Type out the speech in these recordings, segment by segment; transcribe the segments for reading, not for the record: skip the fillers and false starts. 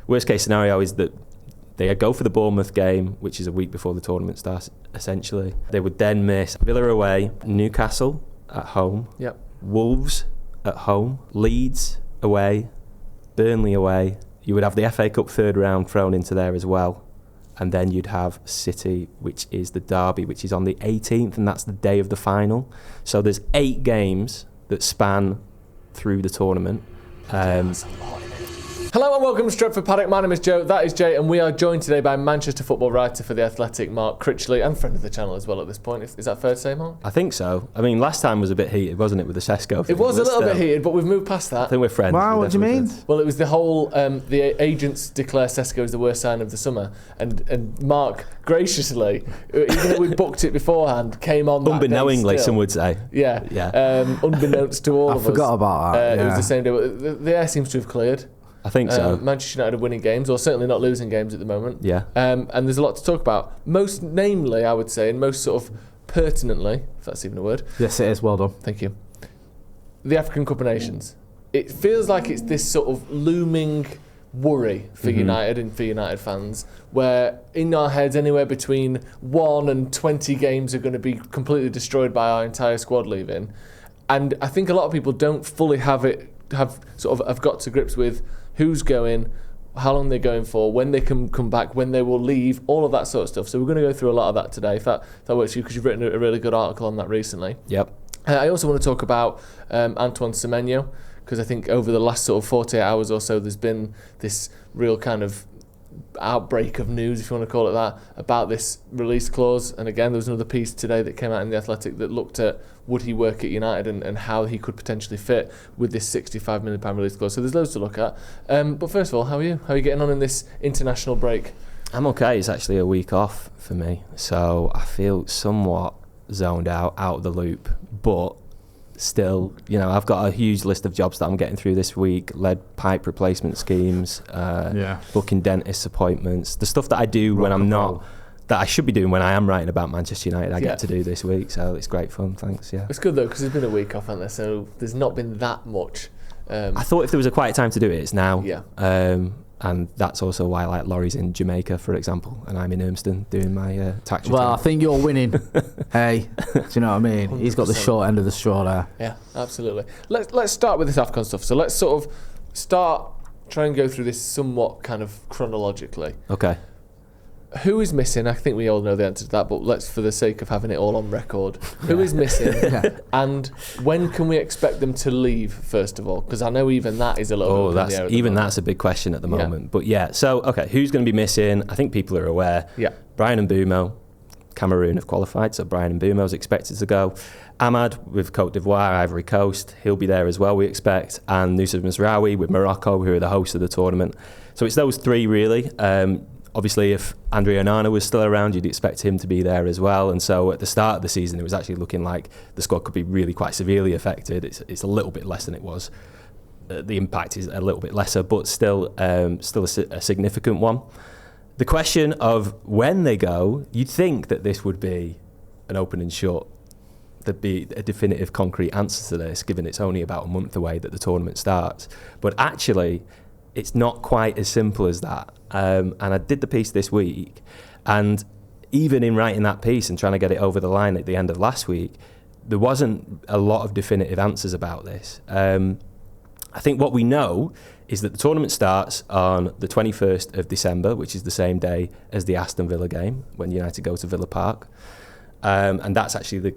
Worst case scenario is that they go for the Bournemouth game, which is a week before the tournament starts, essentially. They would then miss Villa away, Newcastle at home, Wolves at home, Leeds away, Burnley away. You would have the FA Cup third round thrown into there as well. And then you'd have City, which is the derby, which is on the 18th, and that's the day of the final. So there's 8 games that span through the tournament. Hello and welcome to Stretford, Paddock. My name is Joe, that is Jay, and we are joined today by Manchester football writer for The Athletic, Mark Critchley, and friend of the channel as well at this point. Is that fair to say, Mark? I think so. I mean, last time was a bit heated, wasn't it, with the Sesko thing? It was a little bit heated, but we've moved past that. I think we're friends. Wow, what do you mean? Well, it was the whole, the agents declare Sesko as the worst sign of the summer, and Mark graciously, even though we booked it beforehand, came on that unbeknowingly, day still. Some would say. Yeah. Unbeknownst to all of us. I forgot about that. It was the same day. The air seems to have cleared. I think so. Manchester United are winning games, or certainly not losing games at the moment. Yeah. And there's a lot to talk about. Most namely, I would say, and most sort of pertinently, if that's even a word. Yes, it is. Well done. Thank you. The African Cup of Nations. It feels like it's this sort of looming worry for United and for United fans, where in our heads anywhere between 1 and 20 games are going to be completely destroyed by our entire squad leaving. And I think a lot of people don't fully have got to grips with who's going, how long they're going for, when they can come back, when they will leave, all of that sort of stuff. So we're going to go through a lot of that today, if that works for you, because you've written a really good article on that recently. Yep. I also want to talk about Antoine Semenyo, because I think over the last sort of 48 hours or so, there's been this real kind of outbreak of news, if you want to call it that, about this release clause. And again, there was another piece today that came out in The Athletic that looked at would he work at United and how he could potentially fit with this £65 million release clause. So there's loads to look at. But first of all, how are you? How are you getting on in this international break? I'm okay. It's actually a week off for me, so I feel somewhat zoned out of the loop, but still, I've got a huge list of jobs that I'm getting through this week: lead pipe replacement schemes, booking dentist appointments, the stuff that I do when I'm not, that I should be doing when I am writing about Manchester United. I get to do this week, so it's great fun. Thanks. Yeah, it's good though, because there's been a week off, hasn't there? So there's not been that much. I thought if there was a quiet time to do it, it's now. Yeah. And that's also why, like, Laurie's in Jamaica, for example, and I'm in Urmston doing my tax return. Well, I think you're winning. Hey, do you know what I mean? 100%. He's got the short end of the straw there. Yeah, absolutely. Let's start with this AFCON stuff. So let's sort of try and go through this somewhat kind of chronologically. Okay. Who is missing? I think we all know the answer to that, but let's, for the sake of having it all on record, who is missing? And when can we expect them to leave, first of all? Because I know even that is a little bit up in the air at the moment. That's a big question at the moment. But so, okay, who's going to be missing? I think people are aware. Yeah. Bryan Mbeumo, Cameroon have qualified, so Bryan Mbeumo is expected to go. Ahmad with Côte d'Ivoire, Ivory Coast, he'll be there as well, we expect. And Noussair Mazraoui with Morocco, who are the hosts of the tournament. So it's those three, really. Obviously, if Andre Onana was still around, you'd expect him to be there as well. And so at the start of the season, it was actually looking like the squad could be really quite severely affected. It's a little bit less than it was. The impact is a little bit lesser, but still a significant one. The question of when they go, you'd think that this would be an open and shut. There'd be a definitive, concrete answer to this, given it's only about a month away that the tournament starts. But actually, it's not quite as simple as that. And I did the piece this week, and even in writing that piece and trying to get it over the line at the end of last week, there wasn't a lot of definitive answers about this. I think what we know is that the tournament starts on the 21st of December, which is the same day as the Aston Villa game, when United go to Villa Park. And that's actually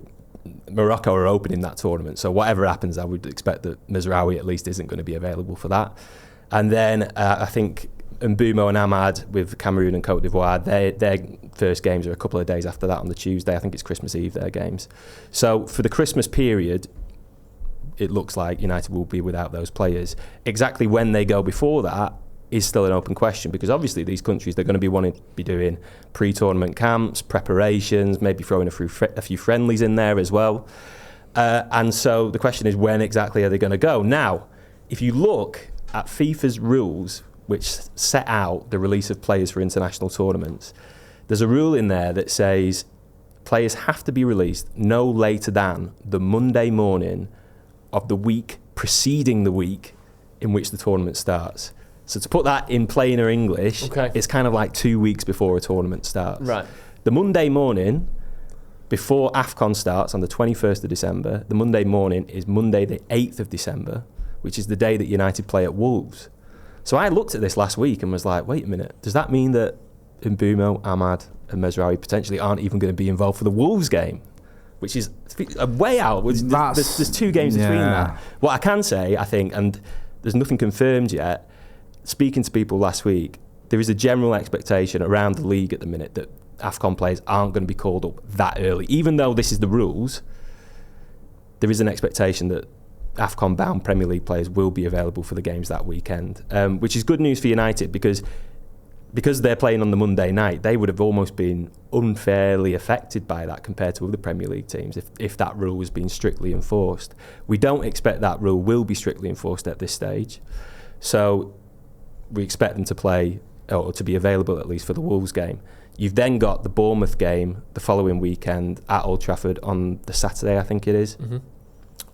Morocco are opening that tournament. So whatever happens, I would expect that Mazraoui at least isn't going to be available for that. And then I think Mbeumo and Ahmad with Cameroon and Côte d'Ivoire, their first games are a couple of days after that on the Tuesday. I think it's Christmas Eve, their games. So for the Christmas period, it looks like United will be without those players. Exactly when they go before that is still an open question, because obviously these countries, they're going to be wanting to be doing pre-tournament camps, preparations, maybe throwing a few friendlies in there as well. And so the question is, when exactly are they going to go? Now, if you look at FIFA's rules, which set out the release of players for international tournaments, there's a rule in there that says players have to be released no later than the Monday morning of the week preceding the week in which the tournament starts. So to put that in plainer English, Okay. it's kind of like 2 weeks before a tournament starts. Right. The Monday morning, before AFCON starts on the 21st of December, the Monday morning is Monday the 8th of December, which is the day that United play at Wolves. So I looked at this last week and was like, wait a minute, does that mean that Mbeumo, Ahmad and Mazraoui potentially aren't even going to be involved for the Wolves game? Which is way out. There's 2 games between that. What I can say, I think, and there's nothing confirmed yet, speaking to people last week, there is a general expectation around the league at the minute that AFCON players aren't going to be called up that early. Even though this is the rules, there is an expectation that AFCON-bound Premier League players will be available for the games that weekend, which is good news for United because they're playing on the Monday night, they would have almost been unfairly affected by that compared to other Premier League teams if that rule was being strictly enforced. We don't expect that rule will be strictly enforced at this stage. So we expect them to play, or to be available at least for the Wolves game. You've then got the Bournemouth game the following weekend at Old Trafford on the Saturday, I think it is. Mm-hmm.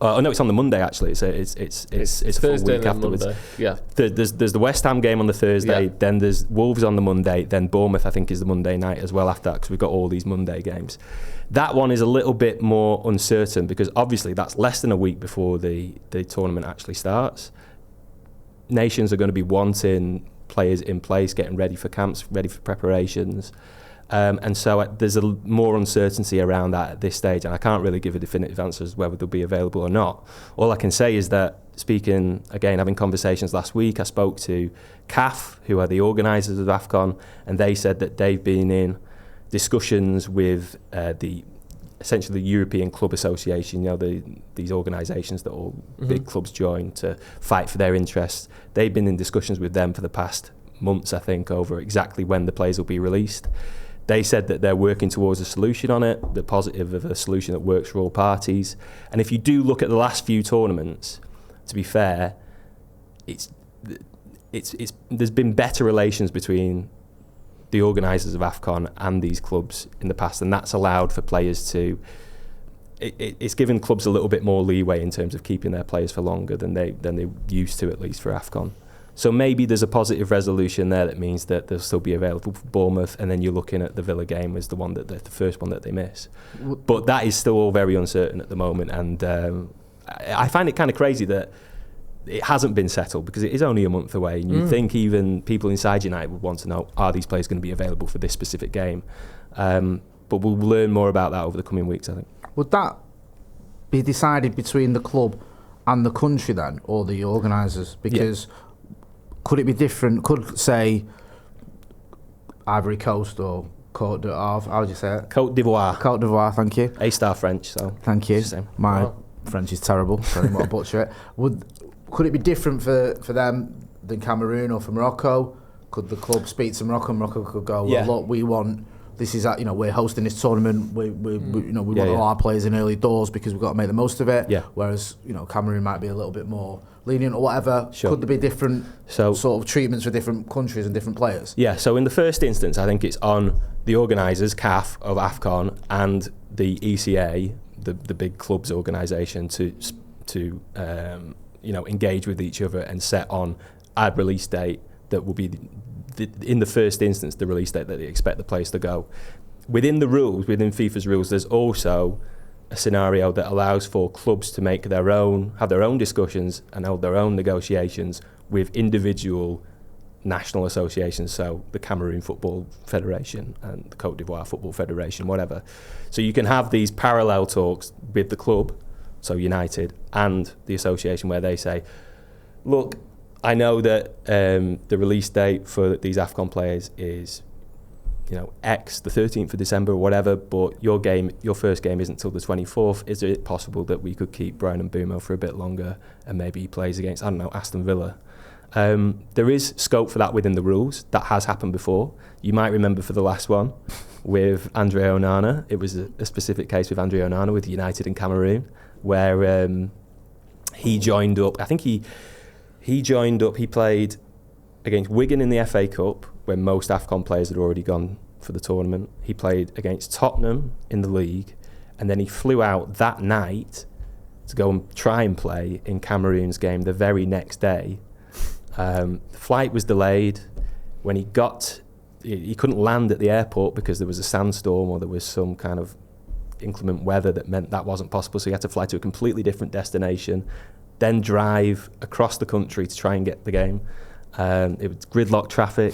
No, it's on the Monday actually. It's a full week afterwards. Monday. Yeah. There's the West Ham game on the Thursday. Yeah. Then there's Wolves on the Monday. Then Bournemouth I think is the Monday night as well after that, because we've got all these Monday games. That one is a little bit more uncertain because obviously that's less than a week before the tournament actually starts. Nations are going to be wanting players in place, getting ready for camps, ready for preparations. And so there's more uncertainty around that at this stage, and I can't really give a definitive answer as whether they'll be available or not. All I can say is that, speaking, again, having conversations last week, I spoke to CAF, who are the organisers of AFCON, and they said that they've been in discussions with essentially the European Club Association, these organisations that all big clubs join to fight for their interests. They've been in discussions with them for the past months, I think, over exactly when the players will be released. They said that they're working towards a solution on it, the positive of a solution that works for all parties. And if you do look at the last few tournaments, to be fair, there's been better relations between the organisers of AFCON and these clubs in the past, and that's allowed for players to... It's given clubs a little bit more leeway in terms of keeping their players for longer than they used to, at least for AFCON. So maybe there's a positive resolution there that means that they'll still be available for Bournemouth, and then you're looking at the Villa game as the first one that they miss. But that is still all very uncertain at the moment, and I find it kind of crazy that it hasn't been settled because it is only a month away, and you'd think even people inside United would want to know, are these players going to be available for this specific game? But we'll learn more about that over the coming weeks, I think. Would that be decided between the club and the country then, or the organisers? Because could it be different? Could, say, Ivory Coast or Côte d'Ivoire, how would you say it? Côte d'Ivoire. Côte d'Ivoire, thank you. A-star French, so... Thank you. My Wow. French is terrible, so I won't butcher it. Could it be different for them than Cameroon or for Morocco? Could the club speak to Morocco, and Morocco could go, well, look, we want... This is, we're hosting this tournament. We want all our players in early doors because we've got to make the most of it. Yeah. Whereas, Cameroon might be a little bit more lenient or whatever. Sure. Could there be different sort of treatments for different countries and different players? Yeah. So in the first instance, I think it's on the organisers, CAF of AFCON, and the ECA, the big clubs organisation, to engage with each other and set on a release date that will be. In the first instance, the release date that they expect the players to go. Within the rules, within FIFA's rules, there's also a scenario that allows for clubs to have their own discussions and hold their own negotiations with individual national associations, so the Cameroon Football Federation and the Côte d'Ivoire Football Federation, whatever. So you can have these parallel talks with the club, so United, and the association where they say, look, I know that the release date for these AFCON players is, X, the 13th of December or whatever, but your first game isn't till the 24th. Is it possible that we could keep Bryan Mbeumo for a bit longer and maybe he plays against, Aston Villa? There is scope for that within the rules. That has happened before. You might remember for the last one with Andre Onana. It was a specific case with Andre Onana with United and Cameroon where he joined up. I think he joined up, he played against Wigan in the FA Cup when most AFCON players had already gone for the tournament. He played against Tottenham in the league, and then he flew out that night to go and try and play in Cameroon's game the very next day. The flight was delayed. When he couldn't land at the airport because there was a sandstorm or there was some kind of inclement weather that meant that wasn't possible. So he had to fly to a completely different destination, then drive across the country to try and get the game. It was gridlock traffic.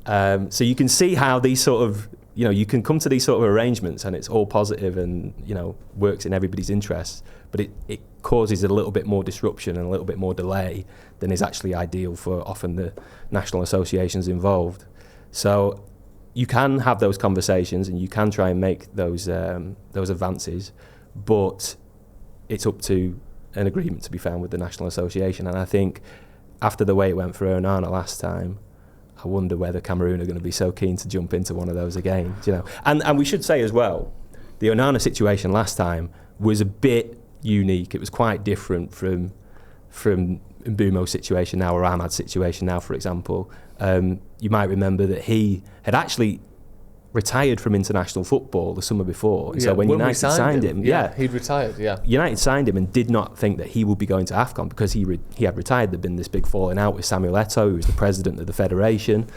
So you can see how these sort of, you can come to these sort of arrangements and it's all positive and, works in everybody's interests, but it causes a little bit more disruption and a little bit more delay than is actually ideal for often the national associations involved. So you can have those conversations and you can try and make those advances, but it's up to an agreement to be found with the National Association. And I think after the way it went for Onana last time, I wonder whether Cameroon are going to be so keen to jump into one of those again. And we should say as well, the Onana situation last time was a bit unique. It was quite different from Mbeumo's situation now, or Ahmad's situation now, for example. You might remember that he had actually retired from international football the summer before. And so when United signed him, he'd retired, United signed him and did not think that he would be going to AFCON because he had retired. There'd been this big falling out with Samuel Eto'o, who was the president of the federation.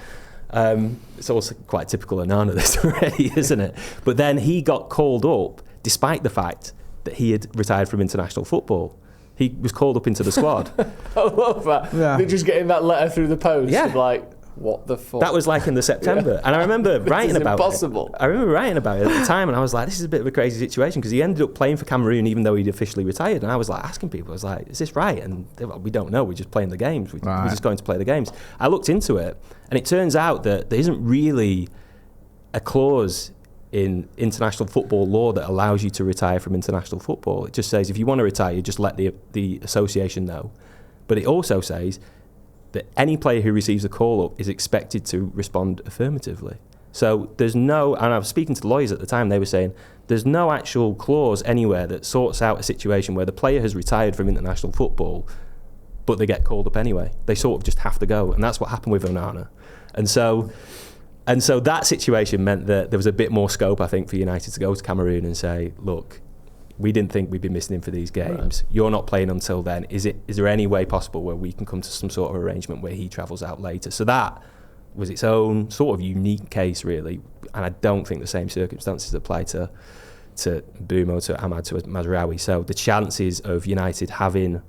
It's also quite typical Onana, this already, isn't it? But then he got called up, despite the fact that he had retired from international football. He was called up into the squad. I love that. Yeah. They're just getting that letter through the post. Yeah. Of like, what the fuck? That was like in the September. Yeah. And I remember writing about impossible. it. I remember writing about it at the time, and I was like, this is a bit of a crazy situation, because he ended up playing for Cameroon even though he'd officially retired. And I was like asking people, I was like, is this right? And they were like, we don't know, we're just playing the games. We're just going to play the games. I looked into it, and it turns out that there isn't really a clause in international football law that allows you to retire from international football. It just says if you want to retire, you just let the association know. But it also says that any player who receives a call-up is expected to respond affirmatively. So there's no, and I was speaking to the lawyers at the time, they were saying there's no actual clause anywhere that sorts out a situation where the player has retired from international football, but they get called up anyway. They sort of just have to go, and that's what happened with Onana. And so that situation meant that there was a bit more scope, I think, for United to go to Cameroon and say, look, we didn't think we'd be missing him for these games. Right. You're not playing until then. Is there any way possible where we can come to some sort of arrangement where he travels out later? So that was its own sort of unique case, really. And I don't think the same circumstances apply to Mbeumo, to Ahmad, to Mazraoui. So the chances of United having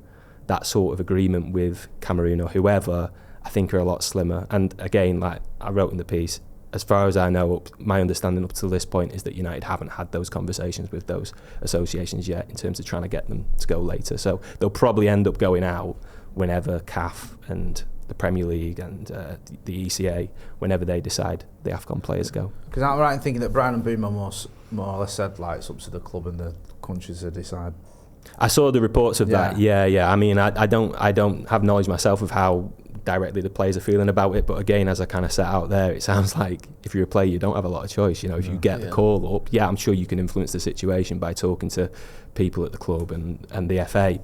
that sort of agreement with Cameroon or whoever, I think, are a lot slimmer. And again, like I wrote in the piece, as far as I know, my understanding up to this point is that United haven't had those conversations with those associations yet in terms of trying to get them to go later. So they'll probably end up going out whenever CAF and the Premier League and the ECA, whenever they decide the AFCON players go. Because I'm right in thinking that Bryan Mbeumo more or less said like it's up to the club and the countries to decide. I saw the reports of that. Yeah. I mean, I don't have knowledge myself of how directly the players are feeling about it, but again, as I kind of set out there, it sounds like if you're a player, you don't have a lot of choice. If you get the call up, I'm sure you can influence the situation by talking to people at the club and the FA,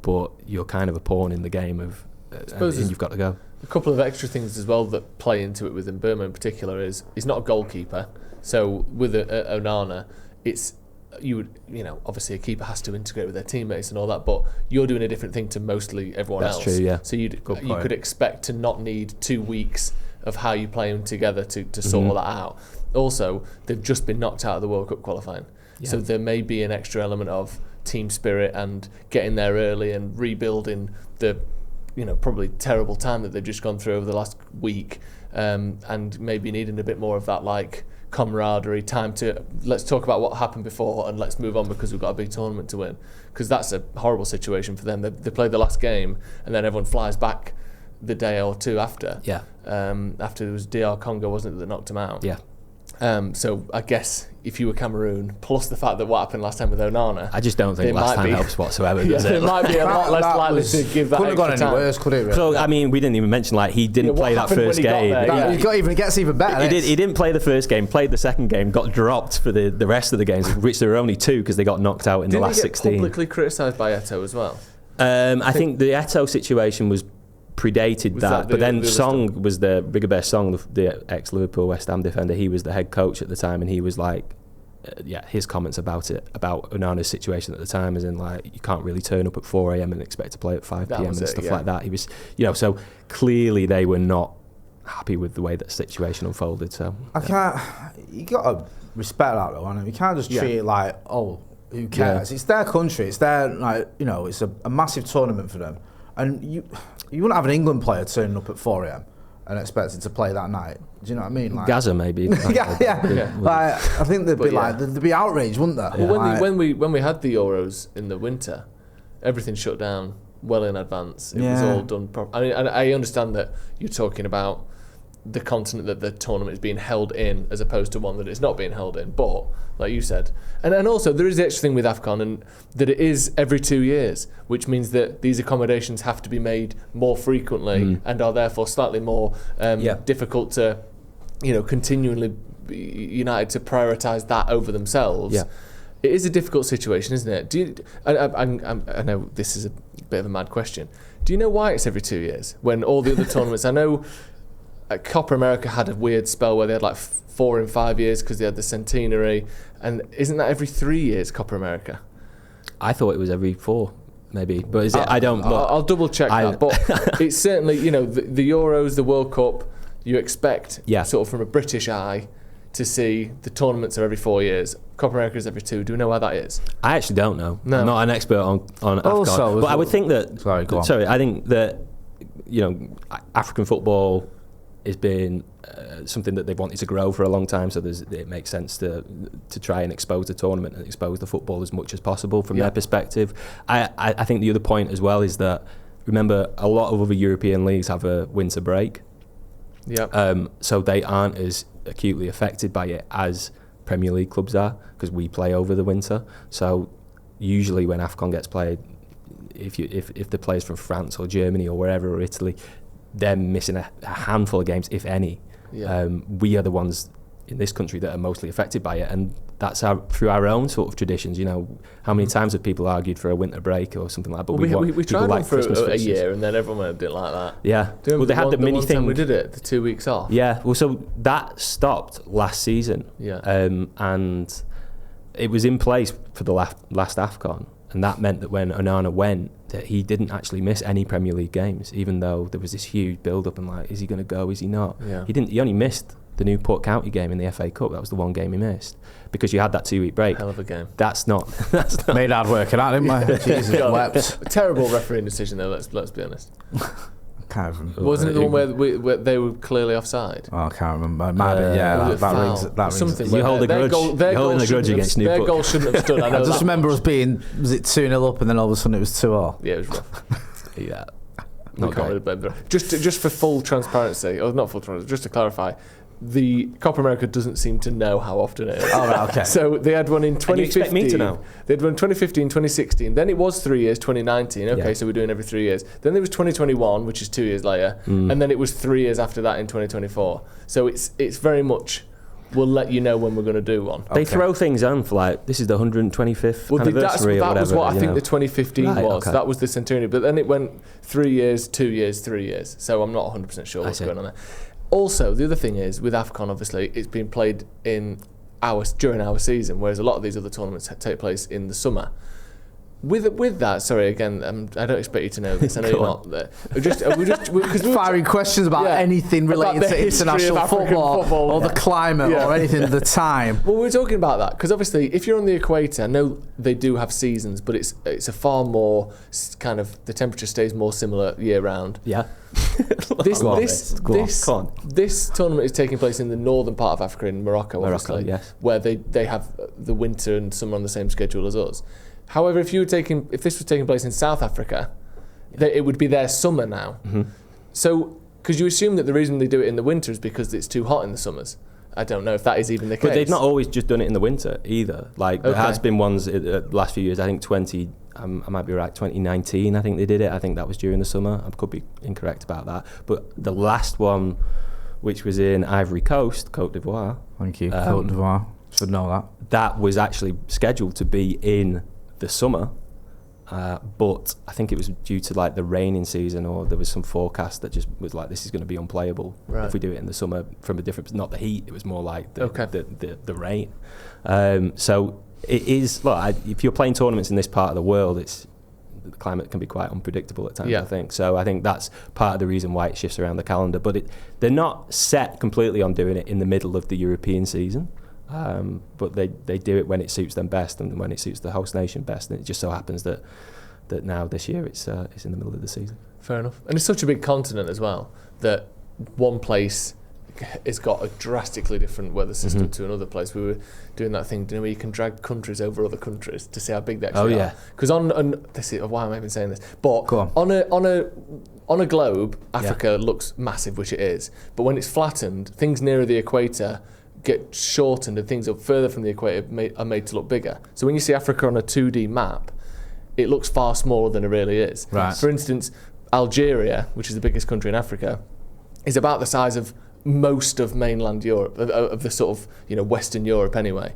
but you're kind of a pawn in the game of, and you've got to go. A couple of extra things as well that play into it with Mbeumo in particular is he's not a goalkeeper. So with Onana, it's obviously a keeper has to integrate with their teammates and all that, but you're doing a different thing to mostly everyone else. That's true, yeah. So you could expect to not need 2 weeks of how you play them together to sort all that out. Also, they've just been knocked out of the World Cup qualifying. Yeah. So there may be an extra element of team spirit and getting there early and rebuilding the probably terrible time that they've just gone through over the last week, and maybe needing a bit more of that like camaraderie, time to let's talk about what happened before and let's move on because we've got a big tournament to win, because that's a horrible situation for them. They played the last game and then everyone flies back the day or two after. After there was DR Congo, wasn't it, that knocked them out? So I guess if you were Cameroon, plus the fact that what happened last time with Onana, I just don't think last time helps whatsoever, does it? It might be a lot less likely to give that couldn't have gone any time. Worse, could it? Really? So I mean, we didn't even mention he didn't play that first game. It gets even better. He didn't play the first game. Played the second game. Got dropped for the rest of the games, which there were only 2 because they got knocked out in the last 16. Didn't he get publicly criticised by Eto'o as well? I think the Eto'o situation was predated that, but then Song was the Rigobert Song, the ex-Liverpool West Ham defender. He was the head coach at the time, and he was like, his comments about Onana's situation at the time, as in like you can't really turn up at 4 a.m. and expect to play at 5 p.m. and stuff like that. He was, so clearly they were not happy with the way that situation unfolded. So you got to respect that though, and you can't just treat it like, oh, who cares? It's their country. It's their it's a massive tournament for them, and you wouldn't have an England player turning up at 4 a.m. and expected to play that night. Do you know what I mean? Like, Gaza maybe. yeah. Like, I think they'd be outraged, wouldn't they? Well, when we had the Euros in the winter, everything shut down well in advance. It was all done properly. I mean, I understand that you're talking about the continent that the tournament is being held in, as opposed to one that it's not being held in. But like you said, and also there is the extra thing with AFCON, and that it is every 2 years, which means that these accommodations have to be made more frequently and are therefore slightly more difficult to, continually United to prioritise that over themselves. Yeah. It is a difficult situation, isn't it? I know this is a bit of a mad question. Do you know why it's every 2 years when all the other tournaments? I know Copa America had a weird spell where they had like 4 in 5 years because they had the centenary, and isn't that every 3 years, Copa America? I thought it was every 4, maybe, but is it? I don't. I'll double check that, but it's certainly the Euros, the World Cup. You expect sort of from a British eye to see the tournaments are every 4 years. Copa America is every 2. Do we know why that is? I actually don't know. No. I'm not an expert on AFCON, but I would think that. Sorry, I think that African football has been something that they've wanted to grow for a long time, so it makes sense to try and expose the tournament and expose the football as much as possible from their perspective. I think the other point as well is that, remember, a lot of other European leagues have a winter break. So they aren't as acutely affected by it as Premier League clubs are, because we play over the winter. So usually when AFCON gets played, if the players from France or Germany or wherever, or Italy, they're missing a handful of games, if any. We are the ones in this country that are mostly affected by it, and that's through our own sort of traditions. How many times have people argued for a winter break or something like that? But we tried one for a year, and then everyone didn't like that. Yeah. Well, they had the mini thing. We did it, the 2 weeks off. Yeah. Well, so that stopped last season. Yeah. And it was in place for the last AFCON, and that meant that when Onana went, that he didn't actually miss any Premier League games, even though there was this huge build-up and like, is he going to go? Is he not? Yeah. He only missed the Newport County game in the FA Cup. That was the one game he missed because you had that 2 week break. Hell of a game. That's not made hard work of that, didn't we? Jesus wept. Terrible refereeing decision though. Let's be honest. Can't remember. Wasn't it the one where they were clearly offside? Oh, I can't remember. That rings. Something. You hold a grudge. You're holding a grudge against Newport. Their goal shouldn't have stood. I just remember us being, was it 2-0 up, and then all of a sudden it was 2-2. Yeah, it was rough. Yeah. Just for full transparency, or not full transparency, just to clarify, the Copa America doesn't seem to know how often it is. Oh, right, okay. So they had one in 2015. You expect me to know? They had one in 2015, 2016. Then it was 3 years, 2019. Okay, so we're doing every 3 years. Then there was 2021, which is 2 years later. And then it was 3 years after that in 2024. So it's very much, we'll let you know when we're going to do one. They throw things on for like, this is the 125th anniversary or whatever. That was what I think the 2015 was. Okay. That was the centenary. But then it went 3 years, 2 years, 3 years. So I'm not 100% sure what's going on there. Also, the other thing is, with AFCON, obviously, it's been played during our season, whereas a lot of these other tournaments take place in the summer. With that, sorry, again, I don't expect you to know this. I know you're not there. Because firing questions about anything related to international football or the climate or anything at the time. Well, we're talking about that because obviously, if you're on the equator, I know they do have seasons, but it's a far more kind of, the temperature stays more similar year round. Yeah. This tournament is taking place in the northern part of Africa, in Morocco, obviously, yes, where they have the winter and summer on the same schedule as us. However, if this was taking place in South Africa, it would be their summer now. Mm-hmm. So, because you assume that the reason they do it in the winter is because it's too hot in the summers. I don't know if that is even the case. But they've not always just done it in the winter either. Like, there has been ones the last few years, I think I might be right, 2019 I think they did it. I think that was during the summer. I could be incorrect about that. But the last one, which was in Ivory Coast, Côte d'Ivoire. Thank you, Côte d'Ivoire. Should know that. That was actually scheduled to be in the summer, but I think it was due to like the raining season, or there was some forecast that just was like, this is going to be unplayable if we do it in the summer from a different, not the heat, it was more like the rain. So it is, look, if you're playing tournaments in this part of the world, the climate can be quite unpredictable at times, I think. So I think that's part of the reason why it shifts around the calendar. But they're not set completely on doing it in the middle of the European season. But they do it when it suits them best and when it suits the host nation best. And it just so happens that now this year it's in the middle of the season. Fair enough. And it's such a big continent as well that one place has got a drastically different weather system to another place. We were doing that thing, where you can drag countries over other countries to see how big they actually are. Because this is why am I even saying this? But on a globe, Africa looks massive, which it is. But when it's flattened, things nearer the equator get shortened, and things up further from the equator are made to look bigger. So when you see Africa on a 2D map, it looks far smaller than it really is. Right. For instance, Algeria, which is the biggest country in Africa, is about the size of most of mainland Europe, of the sort of Western Europe anyway,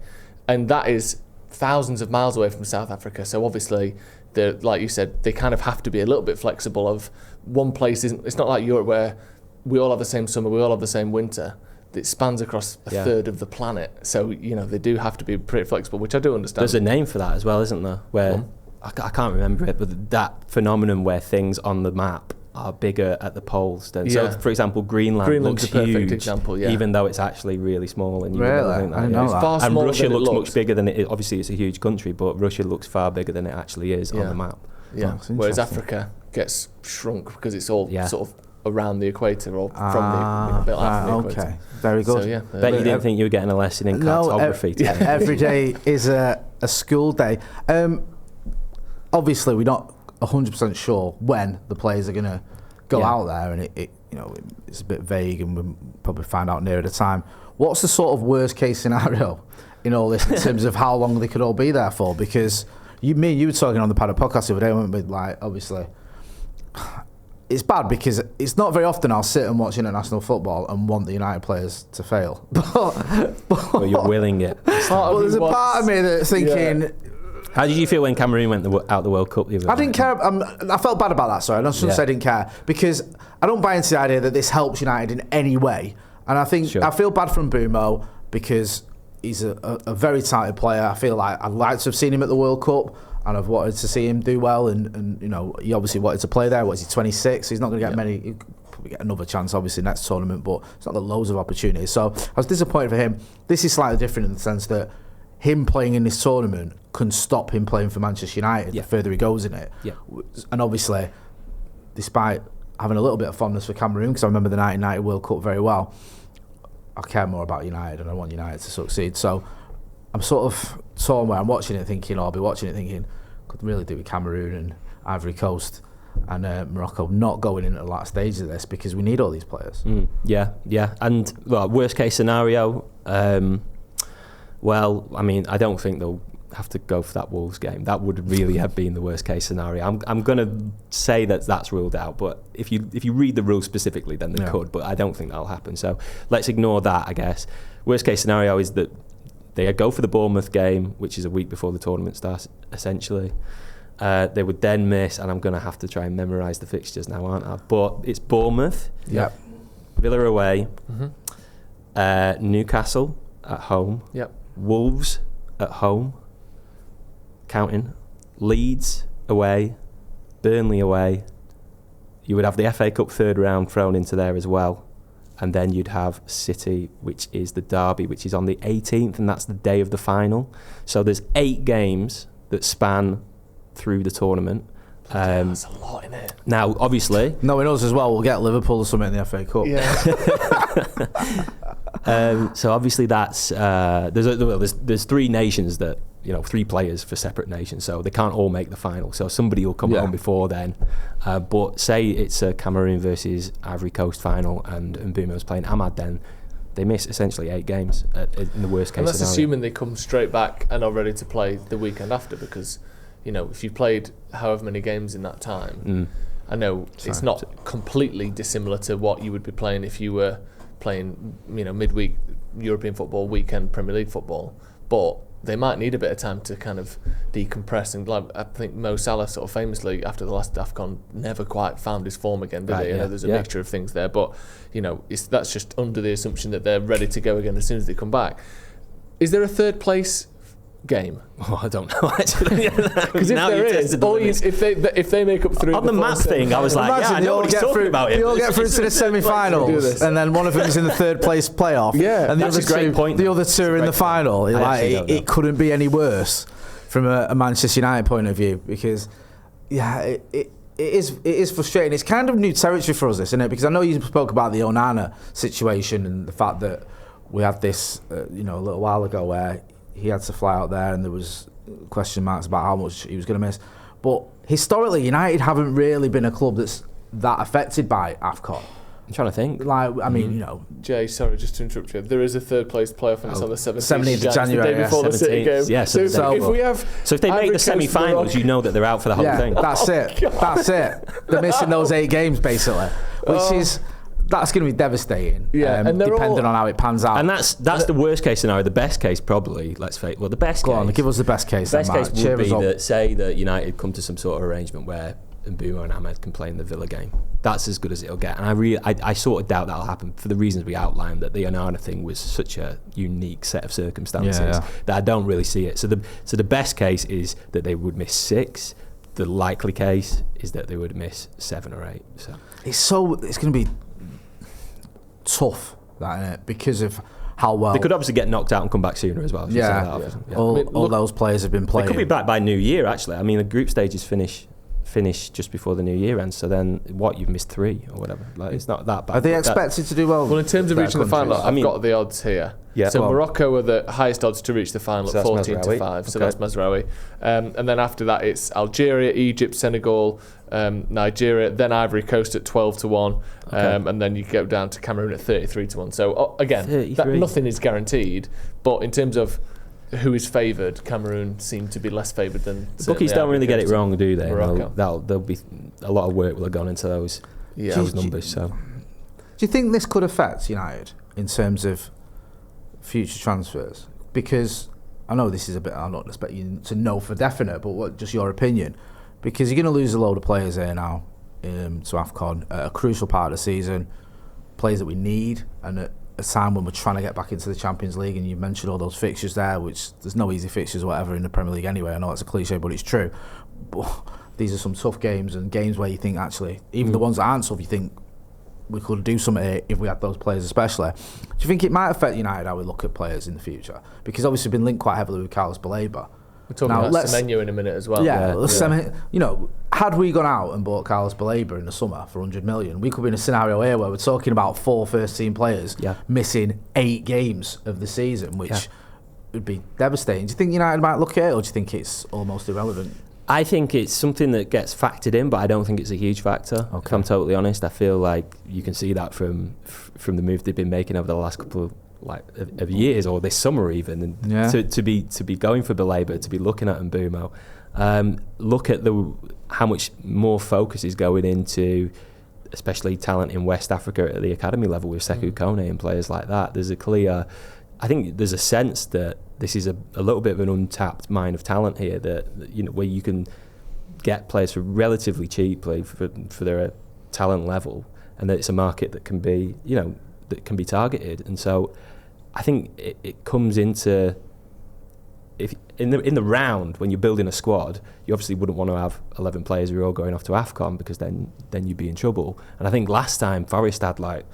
and that is thousands of miles away from South Africa. So obviously, like you said, they kind of have to be a little bit flexible. Of one place it's not like Europe where we all have the same summer, we all have the same winter. It spans across a third of the planet, so they do have to be pretty flexible, which I do understand. There's a name for that as well, isn't there? Where I can't remember it, but that phenomenon where things on the map are bigger at the poles than. So, for example, Greenland's looks a perfect huge, example, even though it's actually really small. And really, think that, I know that. And Russia looks much bigger than it. Obviously, it's a huge country, but Russia looks far bigger than it actually is on the map. Yeah, whereas Africa gets shrunk because it's all sort of around the equator or from the built out from the equator. Okay, very good. So, Bet you didn't think you were getting a lesson in cartography today. Every day is a school day. Obviously, we're not 100% sure when the players are going to go out there, and it's a bit vague, and we'll probably find out nearer the time. What's the sort of worst case scenario in all this in terms of how long they could all be there for? Because you were talking on the Paddock podcast the other day, weren't we? Like, obviously, it's bad because it's not very often I'll sit and watch international football and want the United players to fail. But you're willing it. Well, there's a part of me that's thinking. Yeah. How did you feel when Cameroon went out the World Cup the other I didn't care. I felt bad about that, sorry. I shouldn't say I didn't care, because I don't buy into the idea that this helps United in any way. And I think I feel bad for Mbeumo because he's a very talented player. I feel like I'd like to have seen him at the World Cup, and I've wanted to see him do well. And he obviously wanted to play there. What is he, 26? He's not going to get many. He'll probably get another chance, obviously, next tournament, but it's not got loads of opportunities. So I was disappointed for him. This is slightly different in the sense that him playing in this tournament can stop him playing for Manchester United the further he goes in it. Yeah. And obviously, despite having a little bit of fondness for Cameroon, because I remember the 1990 World Cup very well, I care more about United and I want United to succeed. So I'm sort of torn where I'm watching it thinking, or I'll be watching it thinking, could really do with Cameroon and Ivory Coast and Morocco not going into the last stages of this, because we need all these players. Yeah. And worst case scenario, well, I mean, I don't think they'll have to go for that Wolves game. That would really have been the worst case scenario. I'm going to say that's ruled out, but if you read the rules specifically, then they could, but I don't think that'll happen. So let's ignore that, I guess. Worst case scenario is that they go for the Bournemouth game, which is a week before the tournament starts, essentially. They would then miss, and I'm going to have to try and memorise the fixtures now, aren't I? But it's Bournemouth, Villa away, Newcastle at home, Wolves at home, counting, Leeds away, Burnley away. You would have the FA Cup third round thrown into there as well, and then you'd have City, which is the derby, which is on the 18th, and that's the day of the final. So there's 8 games that span through the tournament. That's a lot, isn't it? Now, obviously, knowing us as well, we'll get Liverpool or something in the FA Cup. So obviously that's there's 3 nations that, 3 players for separate nations, so they can't all make the final. So somebody will come home before then. But say it's a Cameroon versus Ivory Coast final, and Mbeumo's playing Ahmad, then they miss essentially 8 games in the worst case and that's scenario. Assuming they come straight back and are ready to play the weekend after, because if you've played however many games in that time, I know it's not completely dissimilar to what you would be playing if you were playing midweek European football, weekend Premier League football, but they might need a bit of time to kind of decompress. And like, I think Mo Salah sort of famously after the last AFCON never quite found his form again, did he? You know, there's a mixture of things there, but you know, that's just under the assumption that they're ready to go again as soon as they come back. Is there a third place game? Oh, I don't know actually. Because if there is, if they make up through on the map thing, I was like, imagine I know what he's talking about. They all get through to the semi-finals, and then one of them's in the third place playoff. Yeah, and the that's other a great point. The other two are in the final. It couldn't be any worse from a Manchester United point of view, because it is frustrating. It's kind of new territory for us, isn't it? Because I know you spoke about the Onana situation and the fact that we had this, a little while ago where he had to fly out there and there was question marks about how much he was going to miss. But historically, United haven't really been a club that's that affected by AFCON. I'm trying to think. Like, I mean, Jay, sorry, just to interrupt you. There is a third place playoff and it's on the 17th of January. The day before the City game. Yeah, so if they make the semi-finals, you know that they're out for the whole thing. That's it. God. That's it. They're missing those 8 games, basically, that's going to be devastating. Yeah, and depending on how it pans out. And that's the worst case scenario. The best case, probably, let's face it. Well, the best case. Give us the best case. The best case would be that United come to some sort of arrangement where Mbeumo and Ahmed can play in the Villa game. That's as good as it'll get. And I sort of doubt that'll happen for the reasons we outlined, that the Onana thing was such a unique set of circumstances that I don't really see it. So the best case is that they would miss 6. The likely case is that they would miss 7 or 8. So it's going to be tough, that, isn't it? Because of how well they could obviously get knocked out and come back sooner as well. All those players have been playing. They could be back by New Year, actually. I mean, the group stages finish just before the New Year ends. So then, you've missed 3 or whatever. Like, it's not that bad. Are they expected to do well? Well, in terms of reaching the final, I've got the odds here. Yeah. So Morocco are the highest odds to reach the final at 14-5. So that's Mazraoui. And then after that, it's Algeria, Egypt, Senegal, Nigeria, then Ivory Coast at 12-1, and then you go down to Cameroon at 33-1. So again, nothing is guaranteed. But in terms of who is favoured, Cameroon seem to be less favoured than the bookies. Don't really get it wrong, do they? There'll be a lot of work will have gone into those numbers. So, do you think this could affect United in terms of future transfers? Because I know this is a bit, I'm not expecting you to know for definite, but just your opinion? Because you're going to lose a load of players here now to AFCON at a crucial part of the season, players that we need, and at a time when we're trying to get back into the Champions League. And you mentioned all those fixtures there, which there's no easy fixtures or whatever in the Premier League anyway. I know that's a cliche, but it's true. But these are some tough games, and games where you think, actually, even the ones that aren't tough, you think we could do something here if we had those players especially. Do you think it might affect United how we look at players in the future? Because obviously we've been linked quite heavily with Carlos Baleba. We're talking about Semenyo in a minute as well. Had we gone out and bought Carlos Baleba in the summer for 100 million, we could be in a scenario here where we're talking about 4 first-team players missing 8 games of the season, which would be devastating. Do you think United might look at it, or do you think it's almost irrelevant? I think it's something that gets factored in, but I don't think it's a huge factor. If I'm totally honest, I feel like you can see that from the move they've been making over the last couple of years, or this summer even, and to be going for Baleba, to be looking at Mbeumo, look at how much more focus is going into especially talent in West Africa at the academy level with Sekou Kone and players like that. I think there's a sense that this is a little bit of an untapped mine of talent here, that where you can get players for relatively cheaply for their talent level, and that it's a market that can be targeted. And so I think it comes into, if in the round when you're building a squad, you obviously wouldn't want to have 11 players who are all going off to AFCON, because then you'd be in trouble. And I think last time Forest had like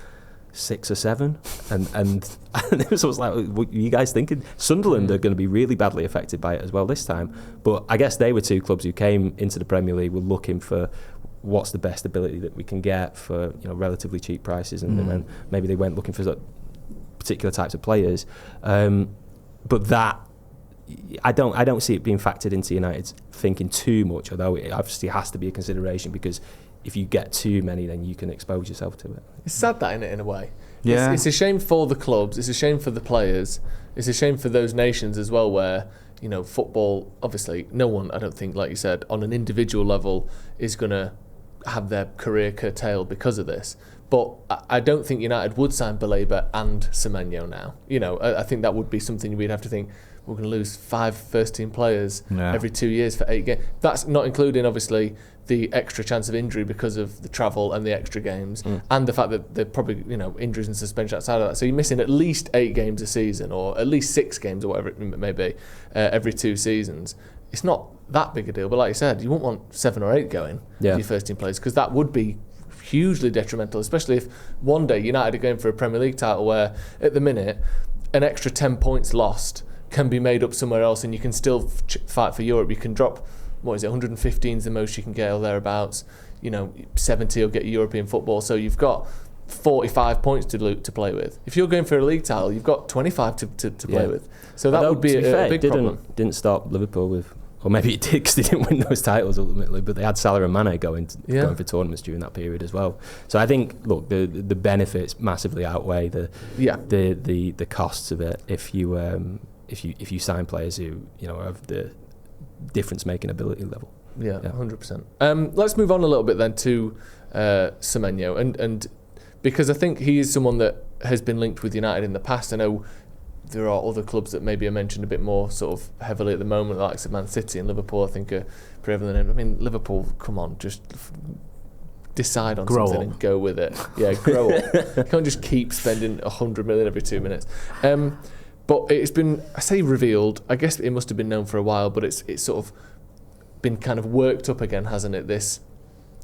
6 or 7, and it was like, what are you guys thinking? Sunderland are going to be really badly affected by it as well this time. But I guess they were 2 clubs who came into the Premier League, were looking for what's the best ability that we can get for relatively cheap prices, and then maybe they went looking for particular types of players. But that, I don't see it being factored into United's thinking too much, although it obviously has to be a consideration, because if you get too many, then you can expose yourself to it. It's sad that, in a way. Yeah. It's a shame for the clubs, it's a shame for the players, it's a shame for those nations as well, where football, obviously no one, I don't think, like you said, on an individual level is going to have their career curtailed because of this. But I don't think United would sign Baleba and Semenyo now. I think that would be something we'd have to think, we're going to lose 5 first-team players every 2 years for 8 games. That's not including, obviously, the extra chance of injury because of the travel and the extra games, and the fact that they're probably, injuries and suspension outside of that. So you're missing at least 8 games a season, or at least 6 games, or whatever it may be, every 2 seasons. It's not that big a deal, but like you said, you wouldn't want 7 or 8 going for your first-team players, because that would be hugely detrimental, especially if one day United are going for a Premier League title where, at the minute, an extra 10 points lost can be made up somewhere else, and you can still fight for Europe. You can drop, 115 is the most you can get, or thereabouts. 70 will get you European football. So you've got 45 points to play with. If you're going for a league title, you've got 25 to play with. So that would be a big problem. Didn't stop Liverpool with, or maybe it did because they didn't win those titles ultimately, but they had Salah and Mane going for tournaments during that period as well. So I think, look, the benefits massively outweigh the costs of it if you sign players who have the difference-making ability level. Yeah, 100%. Let's move on a little bit then to Semenyo, and because I think he is someone that has been linked with United in the past. I know there are other clubs that maybe are mentioned a bit more sort of heavily at the moment, like Man City and Liverpool, I think, are prevalent. I mean, Liverpool, come on, just decide on something and go with it. Yeah, grow up. You can't just keep spending 100 million every 2 minutes. But it's been, I say revealed, I guess it must have been known for a while, but it's sort of been kind of worked up again, hasn't it? This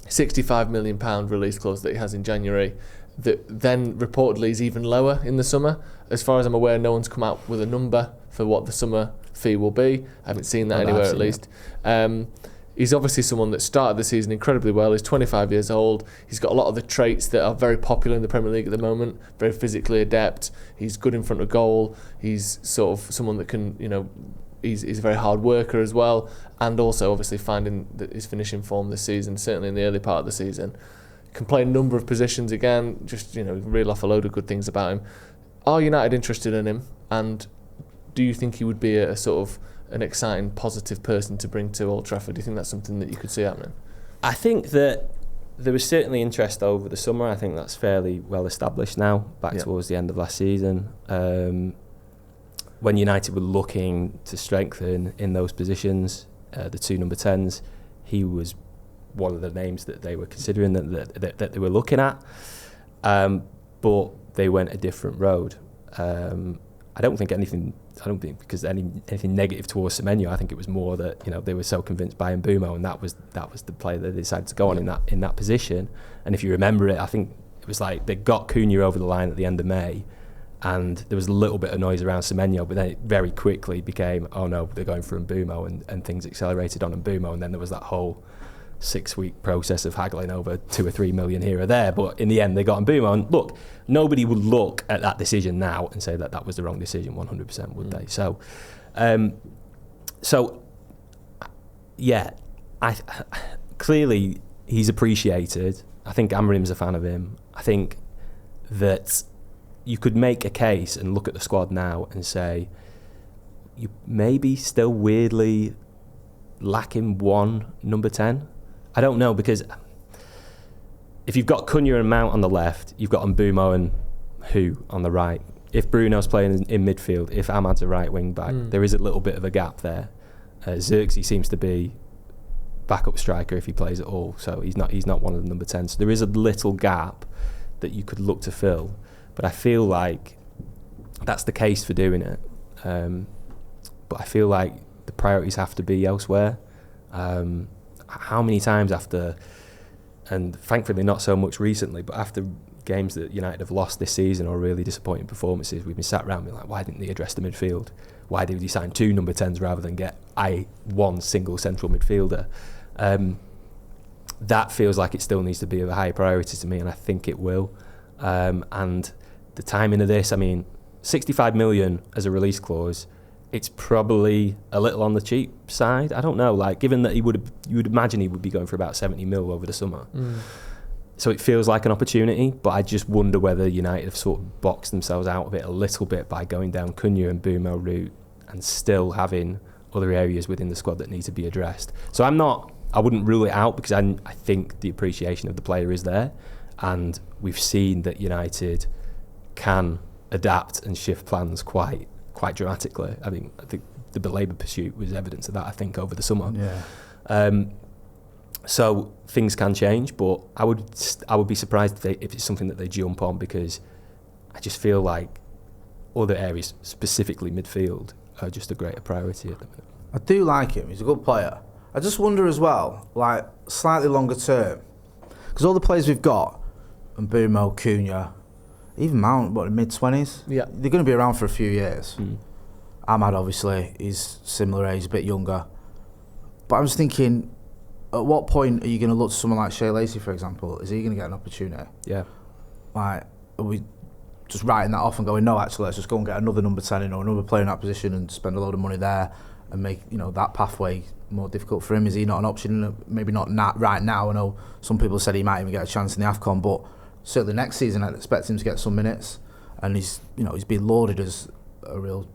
£65 million release clause that he has in January, that then reportedly is even lower in the summer. As far as I'm aware, no one's come out with a number for what the summer fee will be. I haven't seen that anywhere, at least. He's obviously someone that started the season incredibly well. He's 25 years old. He's got a lot of the traits that are very popular in the Premier League at the moment. Very physically adept. He's good in front of goal. He's sort of someone that can, he's a very hard worker as well. And also, obviously, finding his finishing form this season, certainly in the early part of the season. Can play a number of positions again. Just, reel off a load of good things about him. Are United interested in him? And do you think he would be a sort of an exciting, positive person to bring to Old Trafford? Do you think that's something that you could see happening? I think that there was certainly interest over the summer. I think that's fairly well established now, towards the end of last season. When United were looking to strengthen in those positions, the 2 number 10s, he was one of the names that they were considering, that they were looking at. But they went a different road. I don't think because anything negative towards Semenyo. I think it was more that they were so convinced by Mbeumo, and that was the player that they decided to go on in that position. And if you remember it, I think it was like they got Cunha over the line at the end of May, and there was a little bit of noise around Semenyo, but then it very quickly became, oh no, they're going for Mbeumo, and things accelerated on Mbeumo, and then there was that whole 6-week process of haggling over 2 or 3 million here or there, but in the end they got Mbeumo. And look, nobody would look at that decision now and say that was the wrong decision 100%, would they? So I clearly he's appreciated. I think Amorim's a fan of him. I think that you could make a case and look at the squad now and say you maybe still weirdly lacking one number 10. I don't know, because if you've got Cunha and Mount on the left, you've got Mbeumo and Hu on the right. If Bruno's playing in midfield, if Ahmad's a right wing back, there is a little bit of a gap there. Xerxes seems to be backup striker if he plays at all, so he's not one of the number 10s. So there is a little gap that you could look to fill, but I feel like that's the case for doing it. But I feel like the priorities have to be elsewhere. How many times after, and thankfully not so much recently, but after games that United have lost this season or really disappointing performances, we've been sat around being like, why didn't they address the midfield? Why did he sign 2 number 10s rather than get one single central midfielder? That feels like it still needs to be of a high priority to me, and I think it will. And the timing of this, 65 million as a release clause, it's probably a little on the cheap side. I don't know, given that you would imagine he would be going for about 70 mil over the summer. So it feels like an opportunity, but I just wonder whether United have sort of boxed themselves out of it a little bit by going down Cunha and Mbeumo route and still having other areas within the squad that need to be addressed. So I wouldn't rule it out, because I think the appreciation of the player is there, and we've seen that United can adapt and shift plans quite dramatically. I think the Labour pursuit was evidence of that, I think, over the summer. Yeah. So things can change, but I would be surprised if it's something that they jump on, because I just feel like other areas, specifically midfield, are just a greater priority at the minute. I do like him. He's a good player. I just wonder as well, like slightly longer term, because all the players we've got, Mbeumo, Cunha, even Mount, mid-20s? Yeah. They're going to be around for a few years. Ahmad, obviously, is similar age, a bit younger. But I was thinking, at what point are you going to look to someone like Shea Lacey, for example? Is he going to get an opportunity? Yeah. Like, are we just writing that off and going, no, actually, let's just go and get another number 10 in or another player in that position and spend a load of money there and make that pathway more difficult for him? Is he not an option? Maybe not right now. I know some people said he might even get a chance in the AFCON, but certainly next season I'd expect him to get some minutes, and he's been lauded as a real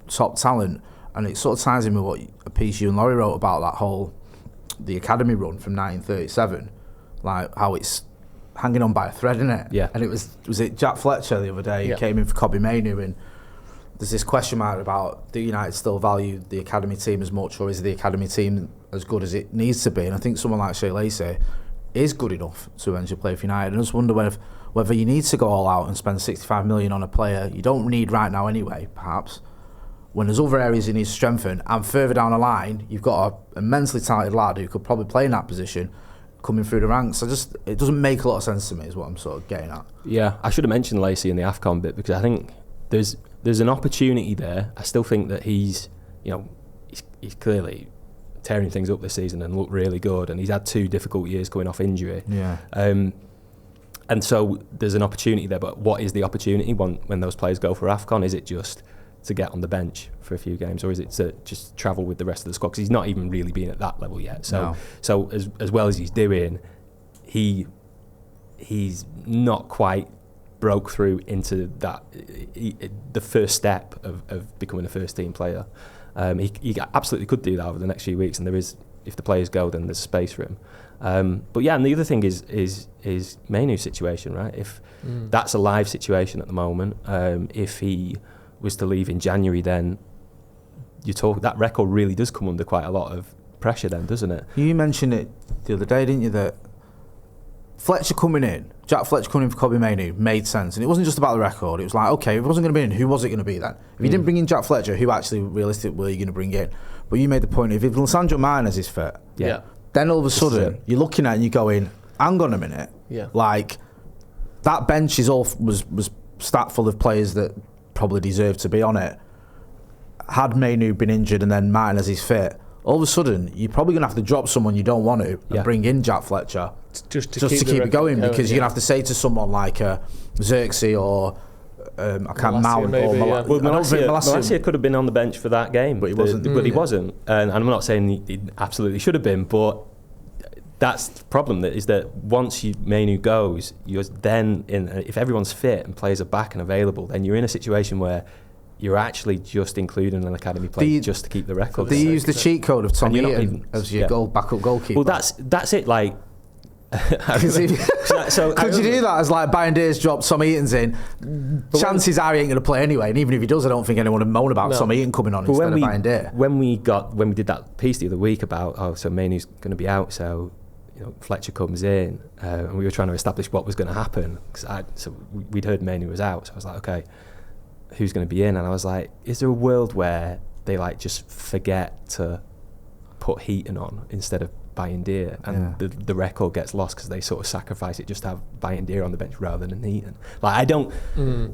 top talent, and it sort of ties in with what a piece you and Laurie wrote about the academy run from 1937, like how it's hanging on by a thread, isn't it? Yeah. And it was it Jack Fletcher the other day, yeah. He came in for Kobbie Mainoo, and there's this question mark about, do United still value the academy team as much, or is the academy team as good as it needs to be? And I think someone like Shea Lacey is good enough to eventually play for United. And I just wonder whether you need to go all out and spend 65 million on a player you don't need right now anyway, perhaps, when there's other areas you need to strengthen, and further down the line you've got an immensely talented lad who could probably play in that position coming through the ranks. It doesn't make a lot of sense to me, is what I'm sort of getting at. Yeah, I should have mentioned Lacey in the AFCON bit, because I think there's an opportunity there. I still think that he's clearly tearing things up this season and looked really good, and he's had 2 difficult years coming off injury. Yeah. And so there's an opportunity there, but what is the opportunity when those players go for AFCON? Is it just to get on the bench for a few games, or is it to just travel with the rest of the squad? Because he's not even really been at that level yet. So as well as he's doing, he's not quite broke through into that the first step of becoming a first team player. He absolutely could do that over the next few weeks, and there is, if the players go, then there's space for him. But yeah, and the other thing is Mainoo's situation, right? If that's a live situation at the moment, if he was to leave in January, then that record really does come under quite a lot of pressure then, doesn't it? You mentioned it the other day, didn't you, that Jack Fletcher coming in for Kobbie Mainoo made sense, and it wasn't just about the record. It was like, okay, if it wasn't going to be in, who was it going to be then? If you didn't bring in Jack Fletcher, who actually realistically were you going to bring in? But you made the point, if Lissandro Martinez is fit, then all of a sudden you're looking at it and you're going, hang on a minute, like that bench was stacked full of players that probably deserve to be on it. Had Mainoo been injured and then Martinez is fit, all of a sudden you're probably going to have to drop someone you don't want to and bring in Jack Fletcher just to keep it going, because you're going to have to say to someone like Xerxes or Mount maybe, or Malacia could have been on the bench for that game, but he wasn't. He wasn't, and I'm not saying he absolutely should have been, but that's the problem. That is that once Mainoo goes, you're then in. If everyone's fit and players are back and available, then you're in a situation where you're actually just including an academy player just to keep the record. They use the cheat code of Tom Eaton as your backup goalkeeper. Well, that's it. Like, could you do that as like Bayern's dropped Tom Eaton's in? Chances are he ain't going to play anyway, and even if he does, I don't think anyone would moan about Tom Eaton coming on instead of Bayern. When we did that piece the other week about so Mainoo's going to be out, so Fletcher comes in, and we were trying to establish what was going to happen. So we'd heard Mainoo was out, so I was like, okay, who's going to be in? And I was like, is there a world where they like just forget to put Heaton on instead of Bayern, and the record gets lost because they sort of sacrifice it just to have Bayern on the bench rather than Heaton? Like, I don't.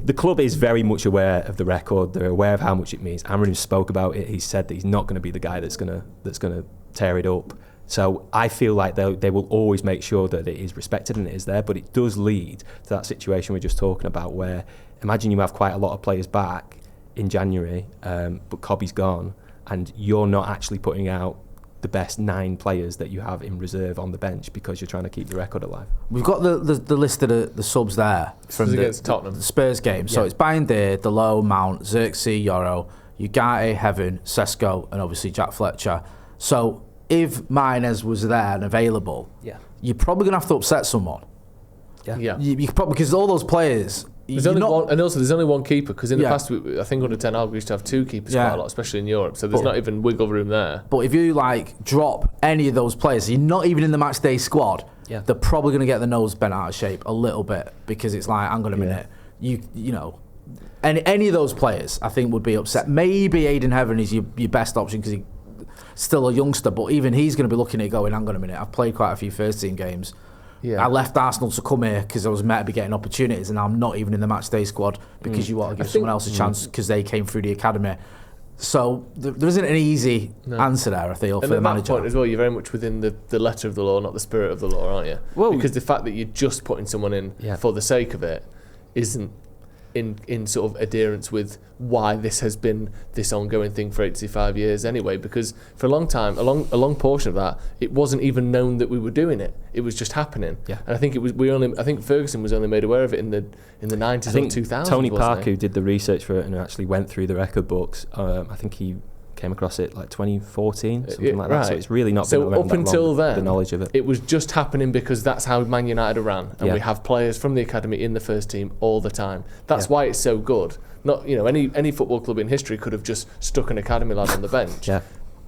The club is very much aware of the record. They're aware of how much it means. Amrin spoke about it. He said that he's not going to be the guy that's going to tear it up. So I feel like they will always make sure that it is respected and it is there. But it does lead to that situation we're just talking about, where imagine you have quite a lot of players back in January, but Kobbie's gone, and you're not actually putting out the best 9 players that you have in reserve on the bench because you're trying to keep the record alive. We've got the list of the subs there from the Spurs game. So it's Bayern, Delo, Mount, Xerxes, Yoro, Ugarte, Heaven, Sesko, and obviously Jack Fletcher. So if Martinez was there and available, you're probably going to have to upset someone. Yeah. You probably, because all those players There's only one, and also there's only one keeper, because in the past, I think under 10 we used to have 2 keepers quite a lot, especially in Europe. So there's not even wiggle room there. But if you drop any of those players, you're not even in the match day squad. Yeah. They're probably going to get the nose bent out of shape a little bit, because it's like, hang on a minute, you know, any of those players I think would be upset. Maybe Aidan Heaven is your best option because he's still a youngster, but even he's going to be looking at it going, hang on a minute, I've played quite a few first team games. Yeah. I left Arsenal to come here because I was meant to be getting opportunities, and I'm not even in the match day squad because you want to give someone else a chance because they came through the academy. So there isn't an easy answer there, I feel, for the manager. And at that point as well, you're very much within the letter of the law, not the spirit of the law, aren't you? Well, because the fact that you're just putting someone in for the sake of it isn't in sort of adherence with why this has been this ongoing thing for 85 years anyway, because for a long time, a long portion of that, it wasn't even known that we were doing it. It was just happening. Yeah. And I think I think Ferguson was only made aware of it in the 90s or 2000s. Tony Park, who did the research for it and actually went through the record books, I think he came across it like 2014, something like that. So it's really not been around up until then, the knowledge of it. It was just happening because that's how Man United are ran, and we have players from the academy in the first team all the time. That's why it's so good. Not, you know, any football club in history could have just stuck an academy lad on the bench.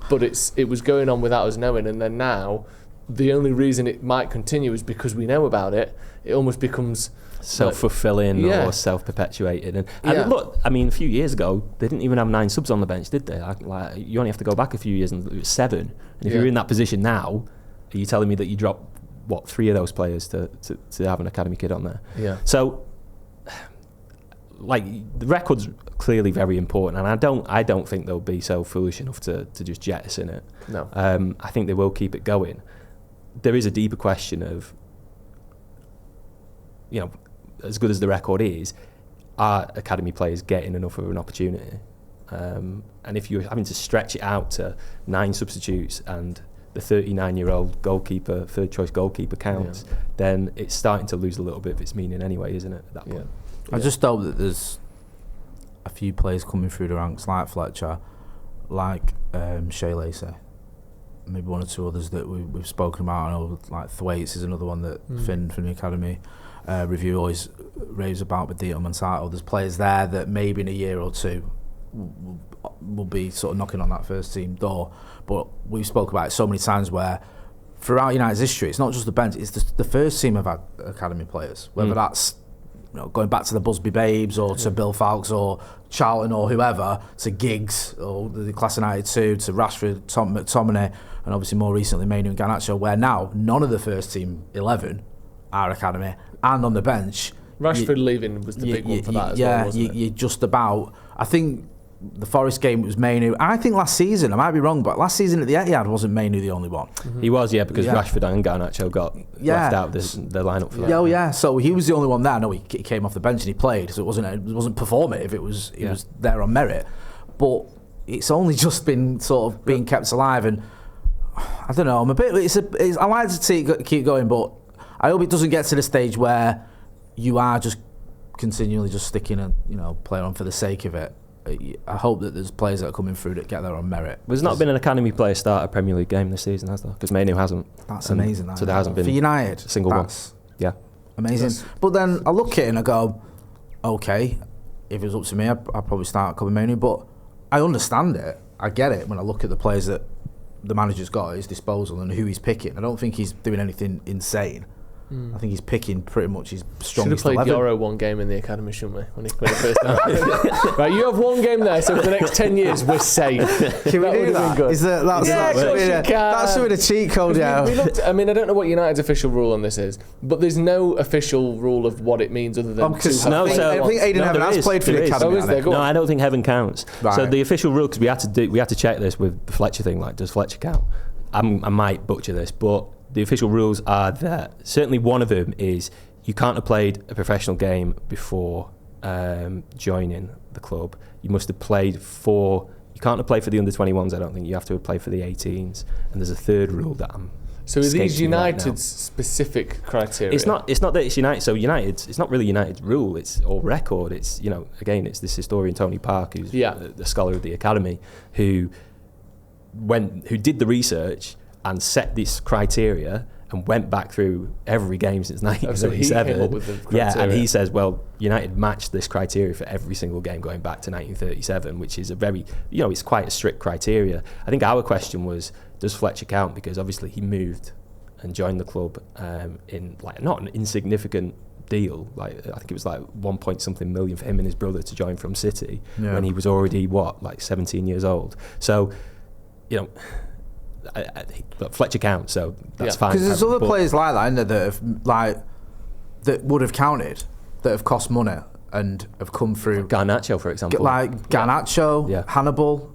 But it was going on without us knowing, and then now the only reason it might continue is because we know about it. It almost becomes self-fulfilling or self-perpetuated. And look, I mean, a few years ago, they didn't even have 9 subs on the bench, did they? Like, you only have to go back a few years and it was 7. And if you're in that position now, are you telling me that you drop, 3 of those players to have an academy kid on there? Yeah. So, like, the record's clearly very important, and I don't think they'll be so foolish enough to just jettison it. No. I think they will keep it going. There is a deeper question of, you know, as good as the record is, are academy players getting enough of an opportunity? And if you're having to stretch it out to 9 substitutes and the 39-year-old goalkeeper, third choice goalkeeper counts, then it's starting to lose a little bit of its meaning anyway, isn't it, at that point? I just hope that there's a few players coming through the ranks like Fletcher, like Shea, Lacey, maybe 1 or 2 others that we've spoken about. I know, like Thwaites is another one that Finn from the academy review always raves about with Dito Montato. There's players there that maybe in a year or 2 will be sort of knocking on that first team door. But we've spoke about it so many times where throughout United's history, it's not just the bench, it's the first team have had academy players, whether that's, you know, going back to the Busby Babes or to Bill Falks or Charlton or whoever, to Giggs or the Class of 92, to Rashford, Tom McTominay, and obviously more recently Mainoo and Garnacho, where now none of the first team 11 are academy, and on the bench Rashford leaving was the big one for that as well, wasn't it? You're just about, I think the Forest game was Mainoo. I think last season, I might be wrong, but last season at the Etihad wasn't Mainoo the only one. He was, because Rashford and Garnacho got left out of the lineup for that. So he was the only one there. No, he came off the bench and he played, so it wasn't performative. It was there on merit, but it's only just been sort of being kept alive. And I don't know. I'm a bit. I like to see it keep going, but I hope it doesn't get to the stage where you are just continually just sticking a player on for the sake of it. I hope that there's players that are coming through that get there on merit. There's not been an academy player start a Premier League game this season, has there? Because Mainoo hasn't. That's amazing. So there hasn't been for United. A single one. Yeah. Amazing. But then I look at it and I go, okay, if it was up to me, I'd probably start covering Mainoo. But I understand it. I get it when I look at the players that the manager's got at his disposal and who he's picking. I don't think he's doing anything insane. I think he's picking pretty much his strongest 11. Should have played Yoro 1 game in the academy, shouldn't we? When he played the first time. Right, you have 1 game there, so for the next 10 years we're safe. Can we do that? That's a cheat code, I mean, I don't know what United's official rule on this is, but there's no official rule of what it means other than. I think Aidan Heaven has played for the academy. No, I don't think Heaven counts. Right. So the official rule, because we had to check this with the Fletcher thing. Like, does Fletcher count? I might butcher this, but the official rules are that certainly one of them is you can't have played a professional game before joining the club. You must have played for. You can't have played for the under-21s. I don't think you have to have played for the 18s. And there's a third rule that I'm. So are these United's specific criteria? It's not that it's United. So United's. It's not really United's rule. It's or record. It's again it's this historian Tony Park who's the scholar of the academy who did the research and set this criteria, and went back through every game since So he 1937. came up with the Yeah, criteria. and he says, well, United matched this criteria for every single game going back to 1937, which is a very, it's quite a strict criteria. I think our question was, does Fletcher count? Because obviously he moved and joined the club in like not an insignificant deal. Like I think it was like 1 point something million for him and his brother to join from City when he was already 17 years old. So, but Fletcher counts, so that's fine. Because there's other players like that, isn't there, that would have counted, that have cost money and have come through. Garnacho, for example. Like Garnacho, Hannibal,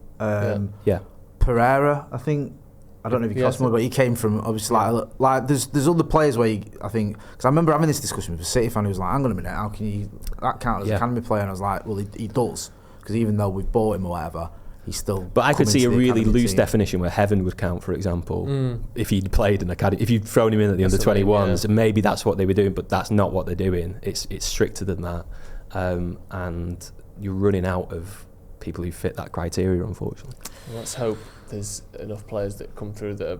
Pereira, I think. I don't know if he cost money, but he came from obviously like there's other players where I think, because I remember having this discussion with a City fan who was like, hang on a minute, how can that count as an academy player? And I was like, well, he does, because even though we've bought him or whatever, he's still. But I could see a really loose team. Definition where Heaven would count, for example, if he'd played in academy, if you'd thrown him in at the under-21s, and maybe that's what they were doing, but that's not what they're doing. It's stricter than that, and you're running out of people who fit that criteria, unfortunately. Well, let's hope there's enough players that come through that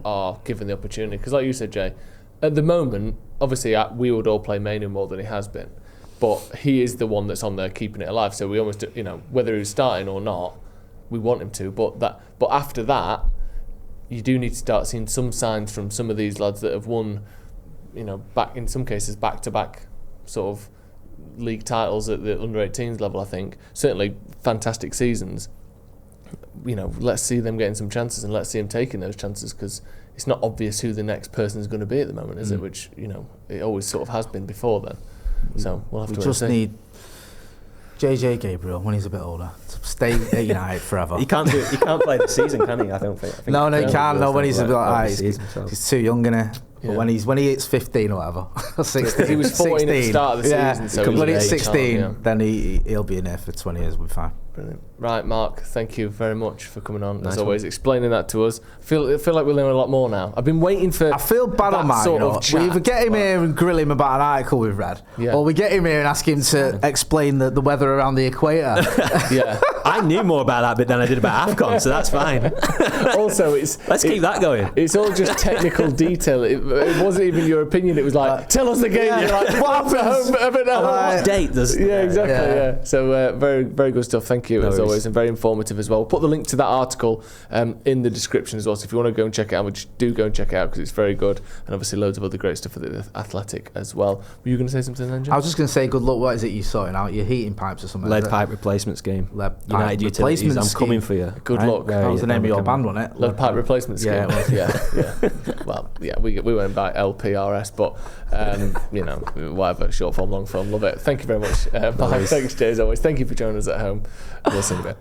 are given the opportunity. Because like you said, Jay, at the moment, obviously we would all play Mainu more than he has been, but he is the one that's on there keeping it alive. So we almost, whether he's starting or not, we want him to. But after that, you do need to start seeing some signs from some of these lads that have won, back in some cases back-to-back sort of league titles at the under-18s level. I think certainly fantastic seasons. Let's see them getting some chances, and let's see them taking those chances, because it's not obvious who the next person is going to be at the moment, is it? Which it always sort of has been before then. So we'll have to just need JJ Gabriel when he's a bit older to stay at United forever. He can't play this season, can he? I don't think. No, he can't. No, when he's a bit like he's too young, isn't he? But when he hits 15 or whatever, 16, he was 14 at the start of the season. So when he's 16, then he'll be in there for 20 years. We'll be fine. Brilliant. Right, Mark, thank you very much for coming on, as always, explaining that to us. I feel like we're learning a lot more now. I've been waiting for. I feel bad on Mark. We either get him here and grill him about an article we've read, or we get him here and ask him to explain the weather around the equator. Yeah, I knew more about that bit than I did about AFCON, so that's fine. Also, let's keep that going. It's all just technical detail. It wasn't even your opinion. It was like, tell us the game. You're like, what happened? What date does? Yeah, exactly. Yeah. So very, very good stuff. Thank you, as always, and very informative as well. We'll put the link to that article in the description as well. So if you want to go and check it out, which do go and check it out, because it's very good, and obviously loads of other great stuff at the Athletic as well. Were you going to say something then, Jim? I was just going to say, good luck. What is it you're sorting out? Your heating pipes or something? Lead pipe replacement scheme. United Utilities. I'm coming for you. Good luck. That was the name of your band, wasn't it? Lead pipe replacement scheme. Yeah, it was. Yeah. Well, yeah, we went by LPRS, but whatever, short form, long form, love it. Thank you very much. Thanks, Jay, as always. Thank you for joining us at home. We'll see you in a bit.